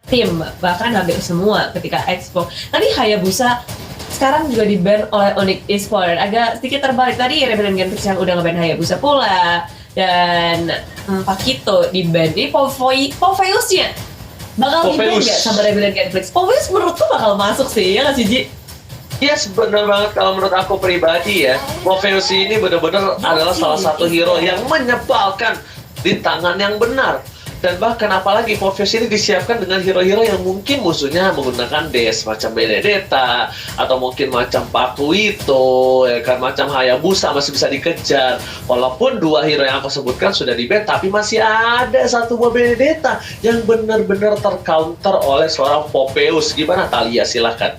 tim, bahkan hampir semua ketika Expo. Tadi Hayabusa sekarang juga di-ban oleh Onyx Esports. Agak sedikit terbalik, tadi Rebellion Genflix yang udah nge-ban Hayabusa pula, dan Pakito di-ban. Ini Popheus-nya bakal di-ban nggak sama Rebellion Genflix? Popheus menurutku bakal masuk sih, ya nggak sih Ji? Yes, benar banget kalau menurut aku pribadi ya. Popheus ini benar-benar adalah salah satu hero yang menyebalkan di tangan yang benar. Dan bahkan apalagi Popheus ini disiapkan dengan hero-hero yang mungkin musuhnya menggunakan Dash macam Benedetta atau mungkin macam Pakuito, ya kan, macam Hayabusa masih bisa dikejar. Walaupun dua hero yang aku sebutkan sudah di-ban, tapi masih ada satu buah Benedetta yang benar-benar tercounter oleh seorang Popheus. Gimana Thalia, silahkan.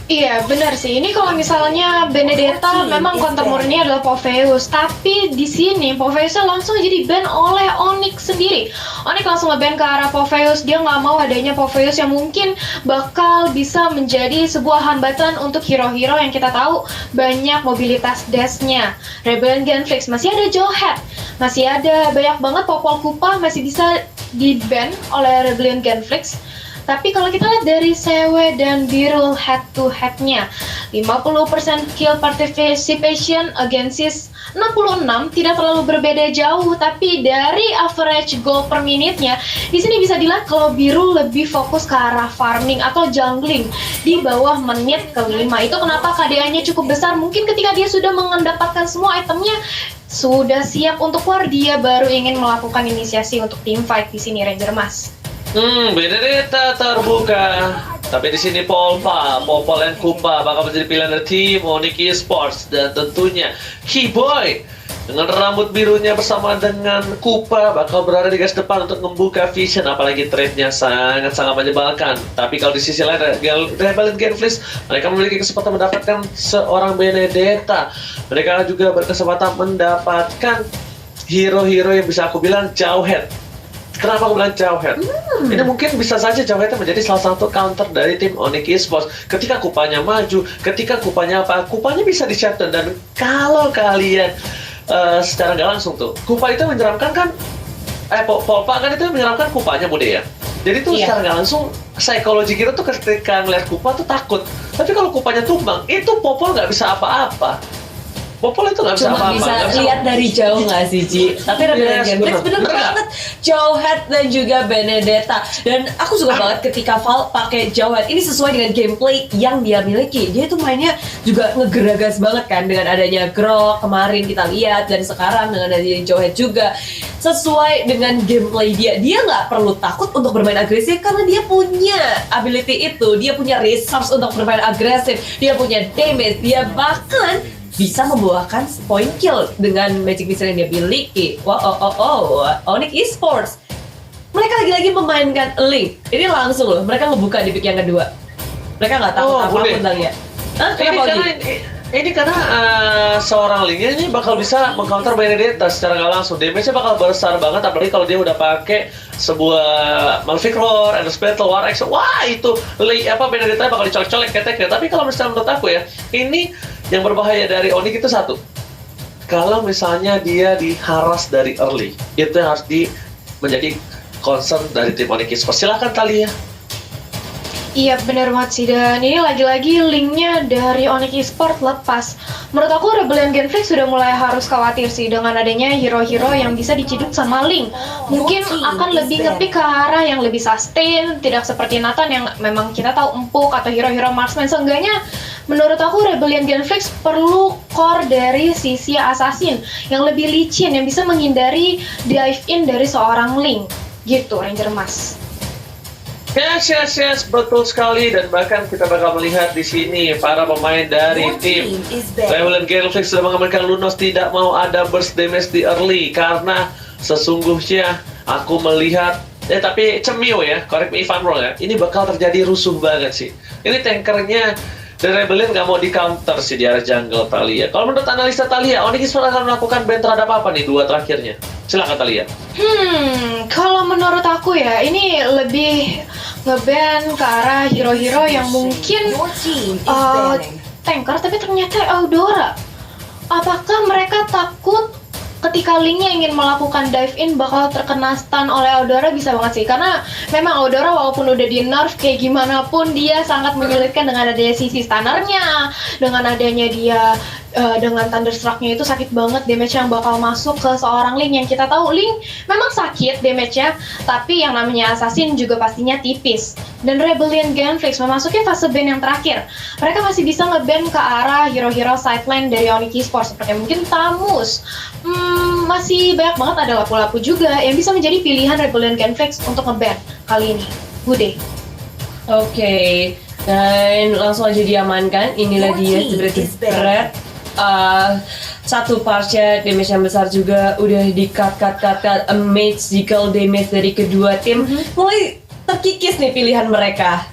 Iya, benar sih. Ini kalau misalnya Benedetta memang counter murni adalah Popheus, tapi di sini Popheusnya langsung jadi ban oleh Onyx sendiri. Onyx langsung nge-ban ke arah Popheus. Dia nggak mau adanya Popheus yang mungkin bakal bisa menjadi sebuah hambatan untuk hero-hero yang kita tahu banyak mobilitas dash-nya. Rebellion Genflix masih ada Jowhead, masih ada banyak banget Popol Kupa masih bisa di-ban oleh Rebellion Genflix. Tapi kalau kita lihat dari Sewe dan Birul head to head-nya, 50% kill participation against 66 tidak terlalu berbeda jauh, tapi dari average goal per minute-nya di sini bisa dilihat kalau Birul lebih fokus ke arah farming atau jungling di bawah menit ke-5. Itu kenapa KDA-nya cukup besar. Mungkin ketika dia sudah mendapatkan semua itemnya, sudah siap untuk war, dia baru ingin melakukan inisiasi untuk teamfight di sini, Ranger Mas. Benedetta terbuka. Tapi di sini Popol dan Kupa bakal menjadi pilihan dari tim Onyx Esports, dan tentunya Keyboy dengan rambut birunya bersama dengan Kupa bakal berada di garis depan untuk membuka vision, apalagi trade-nya sangat-sangat menyebalkan. Tapi kalau di sisi lain Rebellion Genflix, mereka memiliki kesempatan mendapatkan seorang Benedetta. Mereka juga berkesempatan mendapatkan hero-hero yang bisa aku bilang Jowhead. Kenapa aku bilang Jowhead? Ini mungkin bisa saja Jowhead menjadi salah satu counter dari tim Onyx Esports. Ketika Kupanya maju, ketika Kupanya Kupanya bisa di-shutdown. Dan kalau kalian secara nggak langsung tuh, Kupa itu menyeramkan kan, Polpa kan itu menyeramkan Kupanya Bude ya. Jadi tuh secara nggak langsung, psikologi kita tuh ketika ngeliat Kupa tuh takut. Tapi kalau Kupanya tumbang, itu Popol nggak bisa apa-apa. Popol itu nggak bisa cuma apa-apa. Bisa lihat dari jauh nggak sih, Ji? Tapi Rebellion Genflix bener banget Jowhead dan juga Benedetta. Dan aku suka banget ketika Val pakai Jowhead. Ini sesuai dengan gameplay yang dia miliki. Dia tuh mainnya juga ngegeragas banget kan, dengan adanya Grok kemarin kita lihat, dan sekarang dengan adanya Jowhead juga. Sesuai dengan gameplay dia. Dia nggak perlu takut untuk bermain agresif karena dia punya ability itu. Dia punya resource untuk bermain agresif. Dia punya damage. Dia bahkan bisa membawakan point kill dengan magic missile yang dia miliki. Onyx Esports. Mereka lagi-lagi memainkan Link. Ini langsung loh, mereka ngebuka di pick yang kedua. Mereka nggak takut apapun kali ya. Ini karena seorang Link ini bakal bisa mengcounter Benedetta secara nggak langsung. Damage-nya bakal besar banget, apalagi kalau dia udah pakai sebuah Malefic Roar, Endless Battle, War Axe. Wah, itu Benedetta bakal dicolek-colek keteknya. Tapi kalau misalnya menurut aku ya, ini yang berbahaya dari Onyx itu satu. Kalau misalnya dia diharas dari early, itu yang harus menjadi concern dari tim Onyx Esports. Silahkan Thalia. Iya benar banget sih, dan ini lagi-lagi linknya dari Onyx Esports lepas. Menurut aku Rebellion Genflix sudah mulai harus khawatir sih dengan adanya hero-hero yang bisa diciduk sama Link. Mungkin akan lebih ngepick ke arah yang lebih sustain, tidak seperti Nathan yang memang kita tahu empuk, atau hero-hero marksman. Seenggaknya menurut aku Rebellion Genflix perlu core dari sisi assassin yang lebih licin, yang bisa menghindari dive in dari seorang Link. Gitu Ranger Mas. Yes, betul sekali. Dan bahkan kita bakal melihat di sini para pemain dari tim Rebellion Genflix sudah mengamankan Lunos tidak mau ada burst damage di early, karena sesungguhnya aku melihat tapi Cemio ya, correct me if I'm wrong ya, ini bakal terjadi rusuh banget sih. Ini tankernya dan Rebellion nggak mau di counter sih di arah jungle Thalia. Kalau menurut analisa Thalia, Onyx Esports akan melakukan ban terhadap apa nih dua terakhirnya? Silakan Thalia. Kalau menurut aku ya, ini lebih nge-ban ke arah hero-hero yang mungkin tanker tapi ternyata Eudora. Apakah mereka takut ketika Link-nya ingin melakukan dive in bakal terkena stun oleh Eudora bisa banget sih, karena memang Eudora walaupun udah di nerf kayak gimana pun dia sangat menyulitkan dengan adanya sisi stunnernya, dengan adanya dia dengan Thunderstruck-nya itu sakit banget damage yang bakal masuk ke seorang Link, yang kita tahu Link memang sakit damage-nya, tapi yang namanya Assassin juga pastinya tipis. Dan Rebellion Genflix memasuki fase ban yang terakhir. Mereka masih bisa nge-ban ke arah hero-hero sideline dari Onyx Esports seperti mungkin Tamus. Masih banyak banget ada lapu-lapu juga yang bisa menjadi pilihan Rebellion Genflix untuk nge-ban kali ini. Bude. Oke, dan langsung aja diamankan. Inilah dia jebret-jebret. Satu partnya damage yang besar juga udah di-cut magical damage dari kedua tim. Mulai terkikis nih pilihan mereka.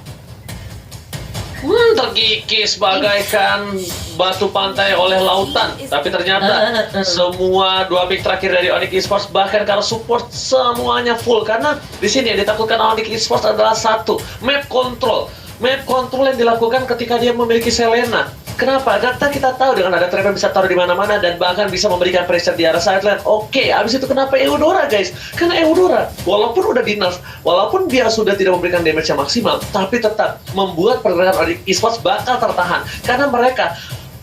Terkikis bagaikan batu pantai oleh lautan. Tapi ternyata semua 2 pick terakhir dari Onyx Esports, bahkan kalau support semuanya full. Karena di sini yang ditakutkan Onyx Esports adalah satu, map control. Map control yang dilakukan ketika dia memiliki Selena. Kenapa? Karena kita tahu dengan ada trap yang bisa taruh di mana-mana dan bahkan bisa memberikan pressure di arah sideline. Oke, abis itu kenapa Eudora guys? Karena Eudora, walaupun udah di nerf, walaupun dia sudah tidak memberikan damage yang maksimal, tapi tetap membuat pergerakan Onyx Esports bakal tertahan. Karena mereka,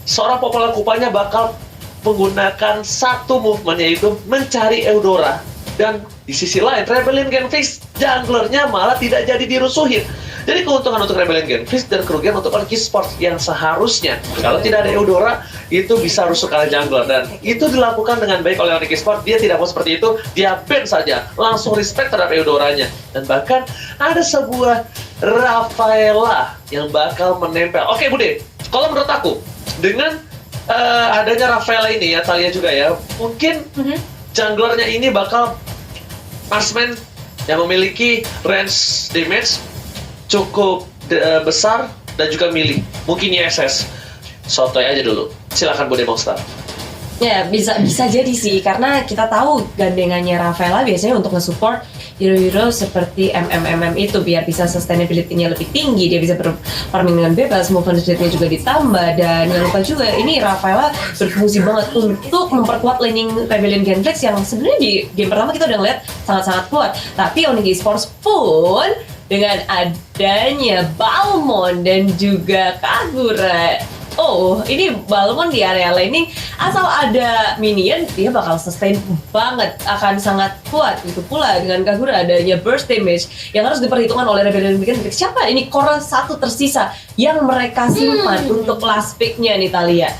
seorang populer kupanya bakal menggunakan satu movement, yaitu mencari Eudora. Dan di sisi lain, Rebellion Genflix junglernya malah tidak jadi dirusuhin. Jadi keuntungan untuk Rebellion Genflix dan kerugian untuk Onyx Esports yang seharusnya kalau tidak ada Eudora itu bisa rusuh kalah jungler, dan itu dilakukan dengan baik oleh Onyx Esports. Dia tidak mau seperti itu, dia ban saja, langsung respect terhadap Eudoranya, dan bahkan ada sebuah Rafaela yang bakal menempel. Oke Bude, kalau menurut aku dengan adanya Rafaela ini ya, Thalia juga ya, mungkin junglernya ini bakal marksman yang memiliki range damage cukup besar dan juga melee. Mungkin ISS. Sotoy aja dulu. Silakan Bude Monster. Ya, bisa jadi sih, karena kita tahu gandengannya Rafaela biasanya untuk nge-support hero-hero seperti MMM itu biar bisa sustainability-nya lebih tinggi, dia bisa farming dengan bebas, movement speed-nya juga ditambah, dan jangan lupa juga ini Rafaela berfungsi banget untuk memperkuat laning Rebellion Genflix yang sebenarnya di game pertama kita udah ngeliat sangat-sangat kuat, tapi Onyx Esports pun dengan adanya Balmond dan juga Kagura. Oh, ini Balmond di area laning, asal ada minion, dia bakal sustain banget, akan sangat kuat. Itu pula dengan Kagura adanya burst damage yang harus diperhitungkan oleh Rebellion Genflix. Siapa ini core satu tersisa yang mereka simpan untuk last pick-nya nih Thalia?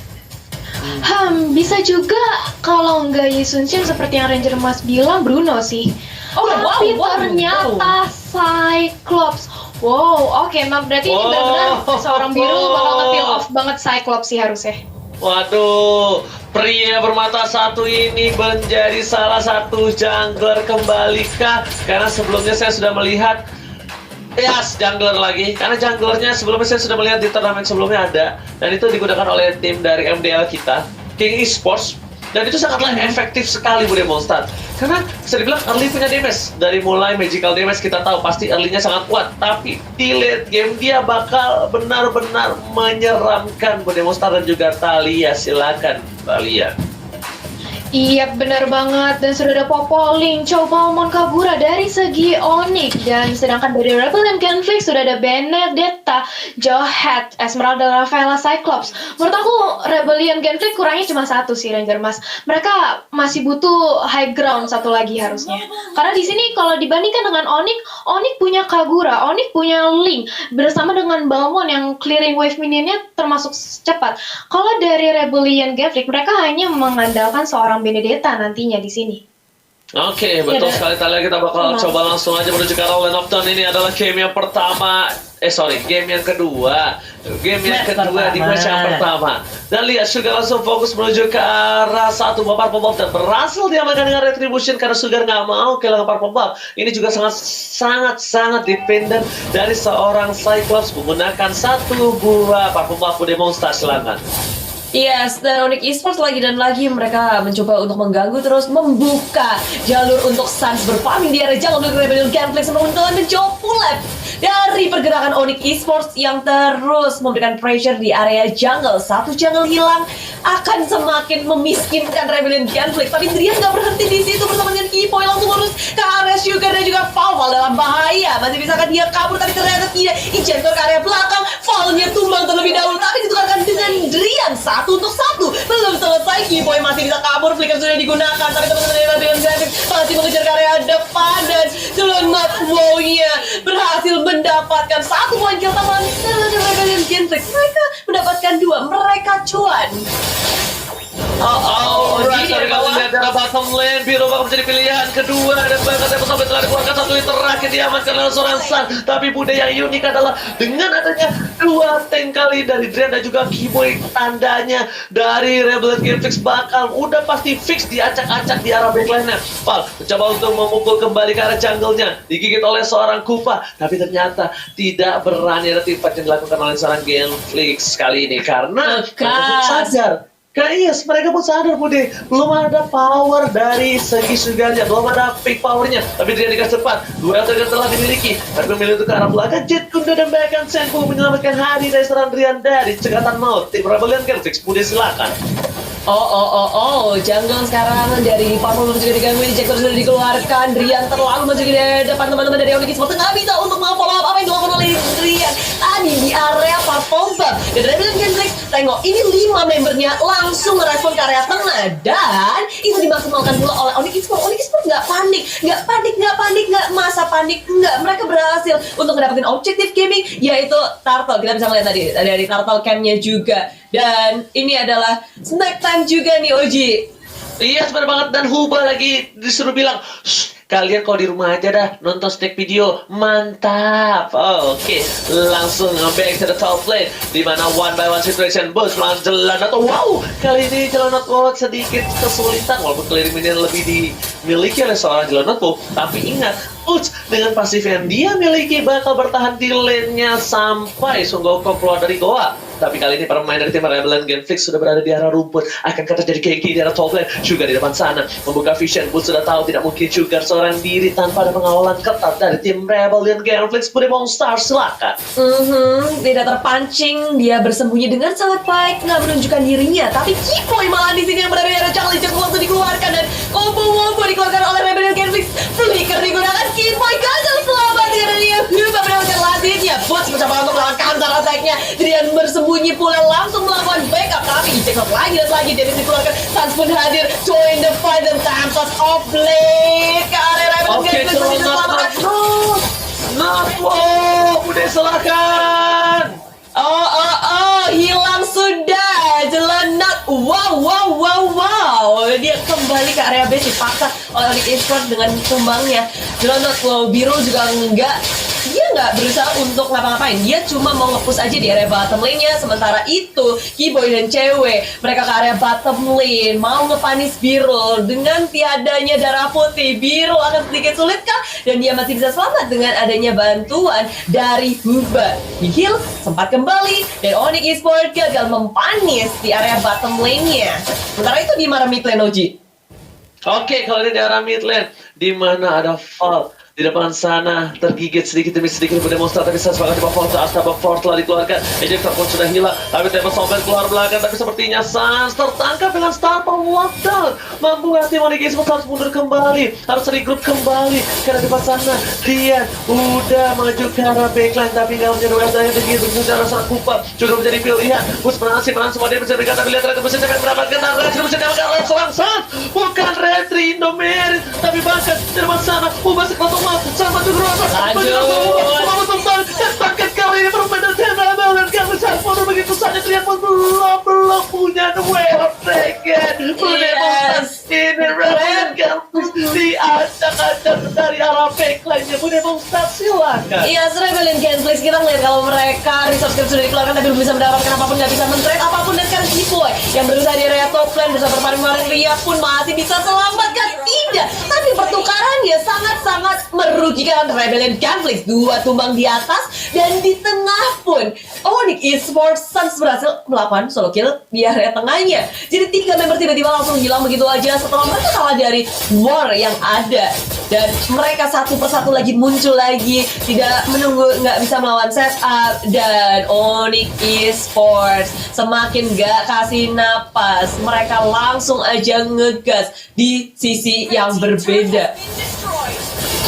Bisa juga kalau nggak Yisunchen seperti yang Ranger Mas bilang Bruno sih. Tapi ternyata Cyclops. Wow, oke, berarti ini benar-benar seorang biru bakal nge-feel off banget Cyclops sih harusnya. Waduh, pria bermata satu ini menjadi salah satu jungler kembalikah? Karena sebelumnya saya sudah melihat jungler lagi. Karena junglernya sebelumnya saya sudah melihat di turnamen sebelumnya ada, dan itu digunakan oleh tim dari MDL kita, King Esports. Dan itu sangatlah efektif sekali Bude Monster. Karena bisa dibilang early punya damage. Dari mulai magical damage kita tahu pasti early-nya sangat kuat. Tapi di late game dia bakal benar-benar menyeramkan Bude Monster dan juga Thalia. Silakan Thalia. Iya benar banget, dan sudah ada Popoling, Balmond, Kagura dari segi Onyx, dan sedangkan dari Rebellion Genflix sudah ada Benedetta, Jowhead, Esmeralda, Rafaela, Cyclops. Menurut aku Rebellion Genflix kurangnya cuma satu sih Ranger Mas. Mereka masih butuh high ground satu lagi harusnya. Karena di sini kalau dibandingkan dengan Onyx punya Kagura, Onyx punya Link bersama dengan Balmond yang clearing wave minionnya termasuk cepat. Kalau dari Rebellion Genflix mereka hanya mengandalkan seorang Benedetta nantinya di sini. Oke, betul sekali Thalia. Kita bakal coba langsung aja menuju ke arah Land of Dawn. Ini adalah game yang pertama. Game yang kedua. Game yang kedua di match yang pertama. Dan lihat Sugar langsung fokus menuju ke arah satu buah Purple Bulb dan berhasil diamankan dengan Retribution karena Sugar nggak mau kehilangan Purple Bulb. Ini juga sangat dependent dari seorang Cyclops menggunakan satu buah Purple Bulb. Bude Monster, silakan. Yes, dan Onyx Esports lagi dan lagi mereka mencoba untuk mengganggu terus membuka jalur untuk Suns berfarming di area jungle untuk Rebellion Genflix untuk mencoba menjauh pulap dari pergerakan Onyx Esports yang terus memberikan pressure di area jungle. Satu jungle hilang akan semakin memiskinkan Rebellion Genflix. Tapi Drian nggak berhenti di situ bersama dengan Kipoy, langsung lurus ke area Sugar dan juga Val dalam bahaya. Masih bisakah dia kabur? Tapi ternyata tidak. Injector ke area belakang. Valnya tumbang terlebih dahulu, tapi ditukarkan dengan Drian 1 untuk 1. Belum selesai, Kipoy masih bisa kabur. Flicker sudah digunakan, tapi teman-teman dari Rebellion Genflix masih mengejar ke area depan dan Selamat Wow-nya berhasil mendapatkan 1 poin kill tambahan dari Rebellion Genflix. Mereka mendapatkan 2, mereka cuan. Jika kita lihat dari bottom lane, Biru bakal menjadi pilihan kedua dan bahkan Tempo sampai telah dikeluarkan 1 hit terakhir diamankan oleh seorang Sun. Tapi Bude yang unik adalah dengan adanya 2 tank kali dari Drian dan juga Kiboy, tandanya dari Rebellion Genflix bakal udah pasti fix diacak-acak di arah backline-nya. Val mencoba untuk memukul kembali ke arah jungle-nya, digigit oleh seorang Kupa, tapi ternyata tidak berani ada teamfight yang dilakukan oleh seorang Genflix kali ini karena sadar. Yes, mereka pun sadar Bude, belum ada power dari segi Sugarnya, belum ada peak powernya. Tapi dia dikasih cepat, 2 LT telah dimiliki. Tapi memilih untuk ke arah belakang, Jet Kundo dan bahkan Senpu menyelamatkan Hadi dari serangan Drian dari cekatan maut. Tim Rebellion Genflix, Bude silakan. Jungle sekarang dari Purple juga digangguin, Injector sudah dikeluarkan, Drian terlalu maju di depan teman-teman dari Onyx Esports, nggak bisa untuk follow up apa yang dilakukan oleh Drian tadi di area Purple Bomb. Dan Rebellion Genflix, tengok ini 5 membernya langsung merespon ke area tengah dan itu dimaksimalkan pula oleh Onyx Esports. Onyx Esports nggak panik, nggak masa panik, nggak. Mereka berhasil untuk mendapatkan objektif gaming yaitu Turtle. Kita bisa melihat tadi dari Turtle Camp-nya juga. Dan ini adalah snack time juga nih Oji. Iya benar banget, dan Huba lagi disuruh bilang, kalian kalau di rumah aja dah nonton snack video, mantap. Oke. Langsung back to the top lane, di mana 1-by-1 situation bos jalan atau wow, kali ini Jelonot sedikit kesulitan walaupun clearing minion lebih dimiliki oleh seorang Jelonot, tapi ingat Uts dengan pasif yang dia miliki bakal bertahan di lane-nya sampai Sunggokong keluar dari goa. Tapi kali ini para pemain dari tim Rebellion Genflix sudah berada di arah rumput. Akankah terjadi keki di arah top lane? Juga di depan sana membuka vision. Boots sudah tahu tidak mungkin juga seorang diri tanpa ada pengawalan ketat dari tim Rebellion Genflix. Bude Monster silakan. Tidak terpancing, dia bersembunyi dengan sangat baik, nggak menunjukkan dirinya. Tapi Kipoy malah di sini yang berada di arah jungle, langsung dikeluarkan dan combo dikeluarkan oleh Rebellion Genflix. Flicker digunakan, Kipoy gagal selamat dengan dia. Huba mendapatkan ladinnya. Boots mencoba untuk melawan counter attack-nya. Drian bersembunyi pula langsung melakukan backup, tapi dicekok lagi dan lagi. Jadi dikeluarkan, Sans pun hadir, join the fight dan Tempest off lane ke area Rebellion Genflix untuk diselamatkan. Bude silakan. Hilang sudah Jelonot. Wow, dia kembali ke area base dipaksa oleh Onyx Esports dengan tumbangnya. Jelonot biru juga dia nggak berusaha untuk ngapa-ngapain, dia cuma mau nge-push aja di area bottom lane-nya. Sementara itu Kiboy dan cewek mereka ke area bottom lane mau ngepanis Biru. Dengan tiadanya darah putih, Biru akan sedikit sulit kah? Dan dia masih bisa selamat dengan adanya bantuan dari Huba. Di heal sempat kembali dan Onyx Esports gagal mempanis di area bottom lane-nya. Sementara itu di mana mid lane Oji? Oke, kalau ini di arah mid lane, di mana ada Val di depan sana tergigit sedikit demi sedikit berdemonstrasi, tapi saya sepakat di bawah Astaba Fort telah dikeluarkan. Ejector pun sudah hilang, tapi Tempo Sombel keluar belakang, tapi sepertinya Sans tertangkap dengan Star Power Lockdown. Mampu nggak tim Onyx Esports harus mundur kembali, harus regroup kembali karena di depan sana dia udah maju ke arah backline, tapi nggak menjadi yang begitu secara sangat kuat juga menjadi pilihan. Bus menang semua dia bisa berikan, tapi lihat Retri mesin yang mendapatkan Retri mesin yang mendapatkan seorang Sans, bukan Retri Indomerit, tapi bahkan di depan sana Ubah sekelompok sama juga bahkan kali ini bermain dan Rebellion Genflix harus mundur begitu saja. Dia pun belum punya duel dragon. Ini Rebellion Genflix diacak-acak dari arah backline-nya. Bude Monster silakan. Iya, Rebellion Genflix kita ngeliat kalau mereka resource sudah dikeluarkan tapi belum bisa mendapatkan apapun, nggak bisa men-trade apapun. Dan sekarang Kipoy yang berusaha di area top lane bersama berparing-paring Ria pun masih bisa selamatkan. Tidak, tapi pertukarannya sangat-sangat merugikan Rebellion Genflix. 2 tumbang di atas dan di tengah pun Onyx Esports Sans berhasil melakukan solo kill di area tengahnya. Jadi 3 member tiba-tiba langsung hilang begitu aja setelah mereka kalah dari war yang ada. Dan mereka satu persatu lagi muncul lagi tidak menunggu, nggak bisa melawan setup, dan Onyx Esports semakin nggak kasih napas, mereka langsung aja ngegas di sisi yang berbeda.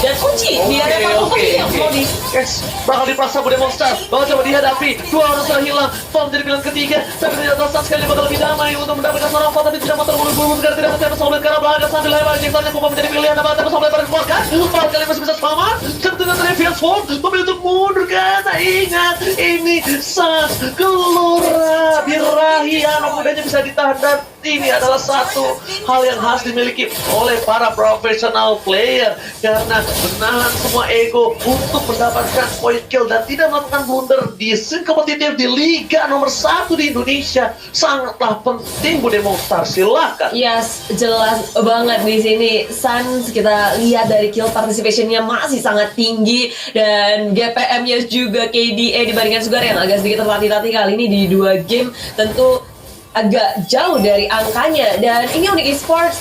Dan kunci di area yang mau di Yes, bakal dipaksa Bude Monster. Bakal coba dihadapi. Dua orang sudah hilang. Form jadi pilihan ketiga. Tapi ternyata saat sekali bakal lebih damai untuk mendapatkan seorang Fall, tapi tidak mau terburu-buru karena tidak mencari Soul Blade karena belakang sambil lebar. Jacksonnya Kupa menjadi pilihan. Apa Soul Blade baru dikeluarkan? Fall kali masih bisa selamat. Tapi dengan Reveal Form memilih untuk mundur karena ingat ini saat Gelora birahi anak mudanya bisa ditahan, dan ini adalah satu hal yang harus dimiliki oleh para profesional player karena menahan semua ego untuk mendapatkan point kill dan tidak melakukan blunder di scene kompetitif di Liga nomor 1 di Indonesia sangatlah penting. Bude Monster, silakan. Yes, jelas banget di sini. Suns kita lihat dari kill participationnya masih sangat tinggi, dan GPM-nya juga KDA dibandingkan Sugar yang agak sedikit terlatih-latih kali ini di 2 game tentu agak jauh dari angkanya. Dan ini Onyx Esports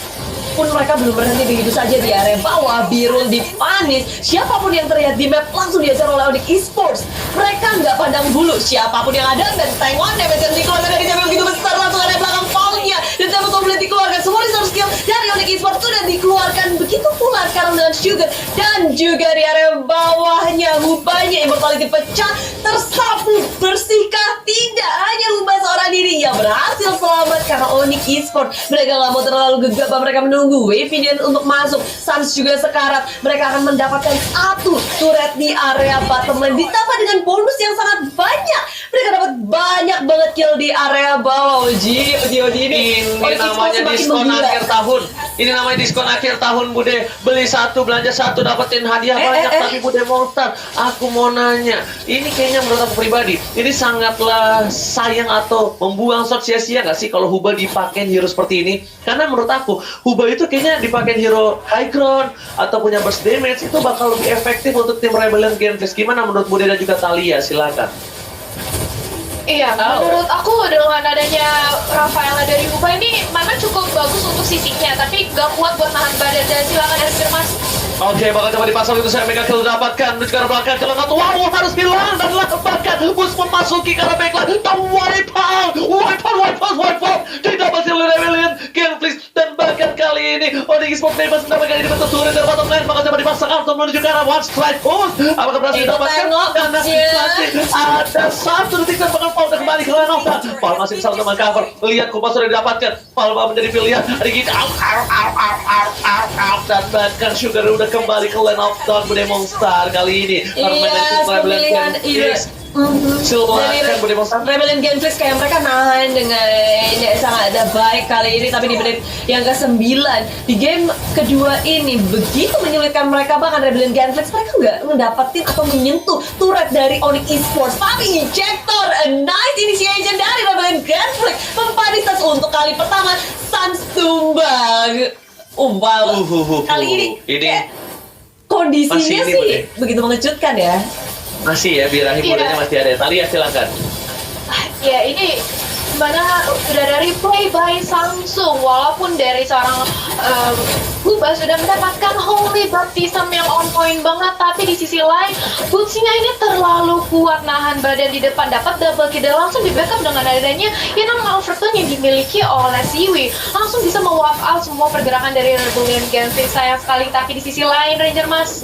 pun mereka belum berhenti begitu saja di area bawah. Birul dipanis, siapapun yang terlihat di map langsung diajar oleh Onyx Esports. Mereka nggak pandang bulu siapapun yang ada, dan Taiwan damage yang dikeluarkan dari damage begitu besar, langsung ada belakang Paulnya, dan Soul Blade dikeluarkan. Semua resource skill dari Onyx Esports sudah dikeluarkan, begitu pula sekarang dengan Sugar, dan juga di area bawahnya Hubanya Immortality pecah, tersapu bersihkah? Tidak, hanya Hubah seorang diri yang berhasil selamat karena Onyx Esports mereka nggak mau terlalu gegabah, mereka menunggu wave Indian untuk masuk. Suns juga sekarat, mereka akan mendapatkan satu turret di area bottom lane ditambah dengan bonus yang sangat banyak. Mereka dapat banyak banget kill di area bawah. Oji ini namanya diskon akhir tahun. Ini namanya diskon akhir tahun, Bude. Beli satu belanja satu dapetin hadiah banyak. Tapi Bude Monster, aku mau nanya, ini kayaknya menurut aku pribadi ini sangatlah sayang atau membuang shot sia-sia nggak sih kalau Huba dipakai hero seperti ini? Karena menurut aku Huba itu kayaknya dipakai hero high ground atau punya burst damage itu bakal lebih efektif untuk tim Rebellion Gameplays. Gimana menurut Bude dan juga Talia? Silakan. Iya, menurut aku dengan adanya Rafaela dari Uba ini memang cukup bagus untuk sisinya, tapi gak kuat buat nahan badan. Dan silakan Esther Mas. Oke, bakal coba dipasang itu saya mega kill dapatkan. Menuju ke arah belakang, kalau nggak wow harus hilang dan bahkan bus memasuki ke arah backline. Wipe out. Tidak berhasil oleh Rebellion Gameplays, dan bahkan kali ini Onyx Esports bebas mendapatkan ini bentuk turun dari bottom lane. Bakal coba dipasang untuk menuju ke arah one strike pun. Apakah berhasil didapatkan? Karena masih ada 1 detik dan bakal Paul kembali ke lane of Dawn. Paul masih bisa untuk mengcover. Lihat Kupas sudah didapatkan. Paul menjadi pilihan. Dikit out, dan bahkan Sugar udah kembali ke lane of Dawn. Bude Monster kali ini. Yes, pemilihan Silahkan Bude Monster. Rebellion Gameplays kayak mereka nahan dengan sangat baik kali ini, tapi di menit yang ke-9 di game kedua ini begitu menyulitkan mereka. Bahkan Rebellion Gameplays mereka nggak mendapatin atau menyentuh turret dari Onyx Esports, tapi injector a nice initiation dari Rebellion Gameplays mempanis untuk kali pertama. Suns tumbang. Wow, kali ini kondisinya sih begitu mengejutkan ya. Masih ya, birahi mudanya masih ada. Talia silakan. Ya ini mana sudah dari play by Samsung, walaupun dari seorang Huba sudah mendapatkan Holy Baptism yang on point banget, tapi di sisi lain Bootsinya ini terlalu kuat nahan badan di depan, dapat double kill dan langsung di backup dengan adanya Inam Overton yang dimiliki oleh Siwi, langsung bisa me-wipe out semua pergerakan dari Rebellion Gameplays. Sayang sekali, tapi di sisi lain Ranger Mas,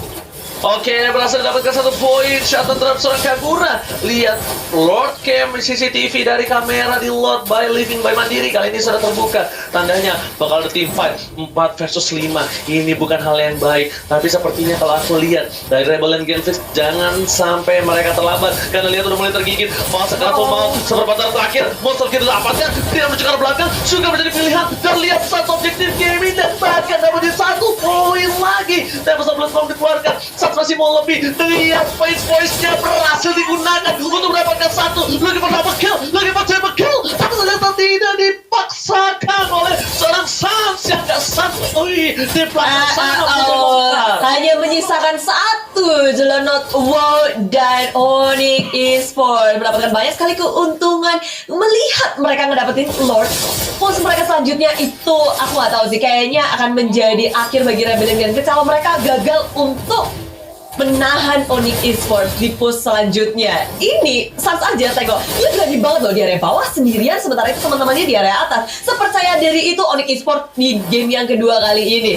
Oke, berhasil mendapatkan 1 poin. Shot terhadap seorang Kagura. Lihat Lord Cam CCTV dari kamera di Lord by Living by Mandiri. Kali ini sudah terbuka. Tandanya bakal ada team fight 4 versus 5. Ini bukan hal yang baik. Tapi sepertinya kalau aku lihat dari Rebellion Gameplays, jangan sampai mereka terlambat. Karena lihat udah mulai tergigit. Masa karena mau seperempat terakhir. Monster kita dapatkan. Tidak mencegah ke belakang. Juga menjadi pilihan. Dan lihat satu objektif gaming. Dan bahkan dapat 1 poin lagi. Dan sebelum dikeluarkan. Masih mau lebih. Lihat voice-nya berhasil digunakan untuk mendapatkan 1. Lagi pertama kill, lagi pertama kill, tapi ternyata tidak dipaksakan oleh seorang Suns yang gak santuy di belakang sana. Hanya menyisakan 1 Jelonot Wow dan Onyx Esports mendapatkan banyak sekali keuntungan melihat mereka ngedapetin Lord. Pos mereka selanjutnya itu aku gak tahu sih, kayaknya akan menjadi akhir bagi Rebellion Gameplays kalau mereka gagal untuk menahan Onyx Esports di push selanjutnya. Ini Sans aja tengok, dia berani banget loh di area bawah sendirian, sementara itu teman-temannya di area atas. Sepercaya diri itu Onyx Esports di game yang kedua kali ini.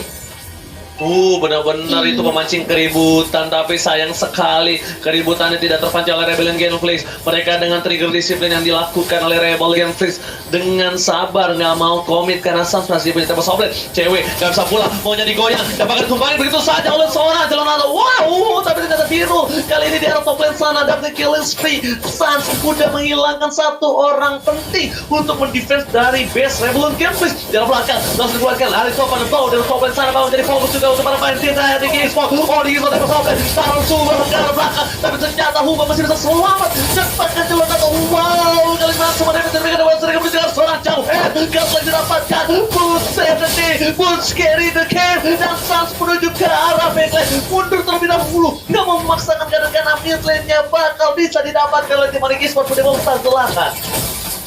Benar-benar itu memancing keributan, tapi sayang sekali keributannya tidak terpancing oleh Rebellion Genflix. Mereka dengan trigger disiplin yang dilakukan oleh Rebellion Genflix dengan sabar, nggak mau komit karena Sans masih punya tembak sobret. Cewek nggak bisa pulang, maunya digoyang, dapatkan tumpahin begitu saja oleh seorang Celonado. Wow, tapi ternyata biru. Kali ini di arah top lane sana dapat killing spree. Sans udah menghilangkan satu orang penting untuk mendefense dari base Rebellion Genflix. Di arah belakang langsung dikeluarkan dari top lane bawah, dari top lane sana bawah jadi fokus juga untuk para main kita di Esports. Di Esports tembak sobret, taruh sumber ke arah belakang, tapi ternyata Hugo masih bisa selamat. Cepatkan Celonado. Wow, kali langsung mendapatkan mereka dengan sering berjalan seorang jauh. Gas lagi didapatkan. Boots save the day, Boots carry the game, dan Sans menuju ke arah backline. Mundur terlebih dahulu, nggak memaksakan karena mid lane-nya bakal bisa didapatkan oleh tim Onyx Esports pada momentum selatan.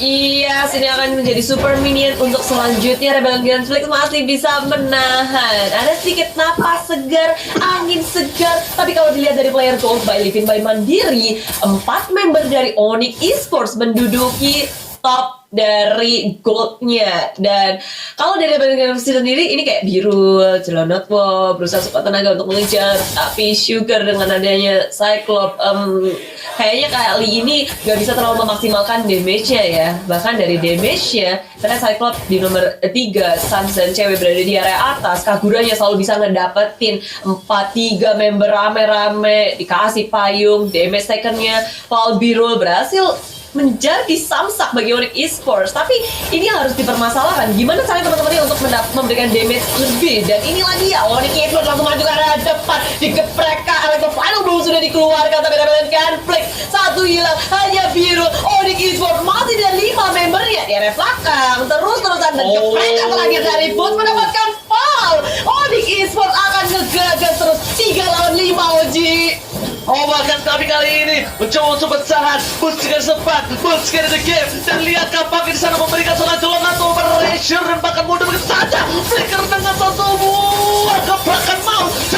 Iya, sini akan menjadi super minion untuk selanjutnya. Rebellion Genflix masih bisa menahan. Ada sedikit napas segar, angin segar. Tapi kalau dilihat dari player gold by Livin by Mandiri, 4 member dari Onyx Esports menduduki top dari goldnya. Dan kalau dari Rebellion Genflix sendiri, ini kayak biru, Celonot berusaha sekuat tenaga untuk mengejar, tapi Sugar dengan adanya Cyclops kayaknya kali ini gak bisa terlalu memaksimalkan damage-nya ya. Bahkan dari damage-nya, karena Cyclops di nomor 3, Sans dan cewek berada di area atas, Kaguranya selalu bisa ngedapetin 4-3 member rame-rame, dikasih payung, damage taken-nya Paul Birul berhasil menjadi samsak bagi Onyx Esports. Tapi ini yang harus dipermasalahkan, gimana caranya teman-temannya untuk memberikan damage lebih. Dan inilah dia, Onyx Esports langsung maju ke arah depan, digeprek ke arah final blow sudah dikeluarkan, tapi Rebellion Genflix satu hilang, hanya biru. Onyx Esports masih ada 5 membernya di area belakang, terus-terusan dan geprekan terakhir dari Boots mendapatkan foul. Onyx Esports akan ngegagas terus 3 lawan 5 Oji. Bahkan tapi kali ini mencoba untuk bertahan. Boots juga sempat, Boots carry the game, dan lihat kapan di sana memberikan seorang Celonado pressure dan bahkan mundur begitu saja. Flicker dengan satu buah gebrakan mouse.